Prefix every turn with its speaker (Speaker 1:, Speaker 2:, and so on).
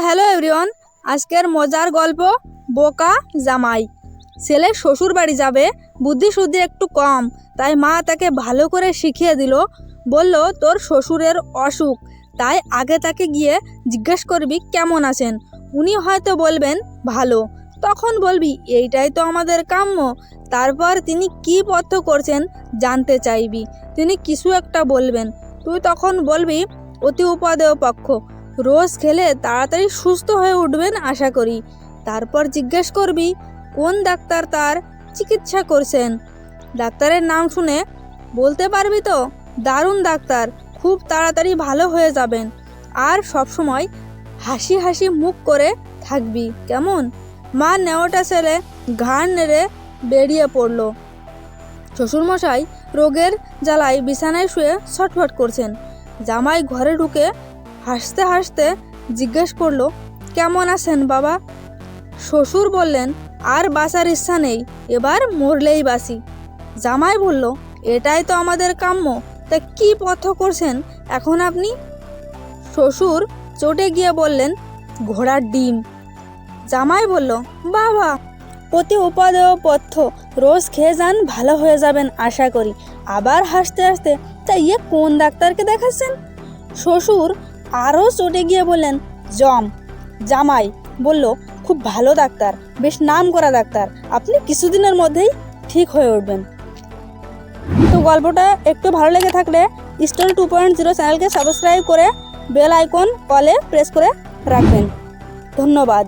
Speaker 1: Hello everyone, আজকের মজার গল্প বোকা জামাই। ছেলে শ্বশুর বাড়ি যাবে, বুদ্ধি শুদ্ধি একটু কম, তাই মা তাকে ভালো করে শিখিয়ে দিল। বলল, তোর শ্বশুরের অসুখ, তাই আগে তাকে গিয়ে জিজ্ঞেস করবি কেমন আছেন। উনি হয়তো বলবেন ভালো, তখন বলবি এইটাই তো আমাদের কাম্য। তারপর তিনি কি পথ্য করছেন জানতে চাইবি, তিনি কিছু একটা বলবেন, তুই তখন বলবি অতি উপাদেয় পক্ষ, রোজ খেলে তাড়াতাড়ি সুস্থ হয়ে উঠবেন আশা করি। তারপর জিজ্ঞেস করবি কোন ডাক্তার তার চিকিৎসা করছেন। ডাক্তারের নাম শুনে বলতে পারবি তো দারুণ ডাক্তার, খুব তাড়াতাড়ি ভালো হয়ে যাবেন। আর সবসময় হাসি হাসি মুখ করে থাকবি, কেমন? মা নেওয়াটা ছেলে ঘাড় নেড়ে বেরিয়ে পড়ল। শ্বশুরমশাই রোগের জ্বালায় বিছানায় শুয়ে ছটফট করছেন। জামাই ঘরে ঢুকে হাসতে হাসতে জিজ্ঞেস করলো, কেমন আছেন বাবা? শ্বশুর বললেন, আর বাঁচার ইচ্ছা নেই, এবার মরলেই বাঁচি। জামাই বলল, এটাই তো আমাদের কাম্য, তা কি পথ্য করছেন এখন আপনি? শ্বশুর চটে গিয়ে বললেন, ঘোড়ার ডিম। জামাই বলল, বাবা, অতি উপাদেয় পথ্য, রোজ খেয়ে যান, ভালো হয়ে যাবেন আশা করি। আবার হাসতে হাসতে, তা ইয়ে কোন ডাক্তারকে দেখাচ্ছেন? শ্বশুর আরও চটে গিয়ে বললেন, জম। জামাই বলল, খুব ভালো ডাক্তার, বেশ নাম করা ডাক্তার, আপনি কিছুদিনের মধ্যেই ঠিক হয়ে উঠবেন। তো গল্পটা একটু ভালো লেগে থাকলে স্টোরি 2.0 চ্যানেলকে সাবস্ক্রাইব করে বেল আইকন কলে প্রেস করে রাখবেন। ধন্যবাদ।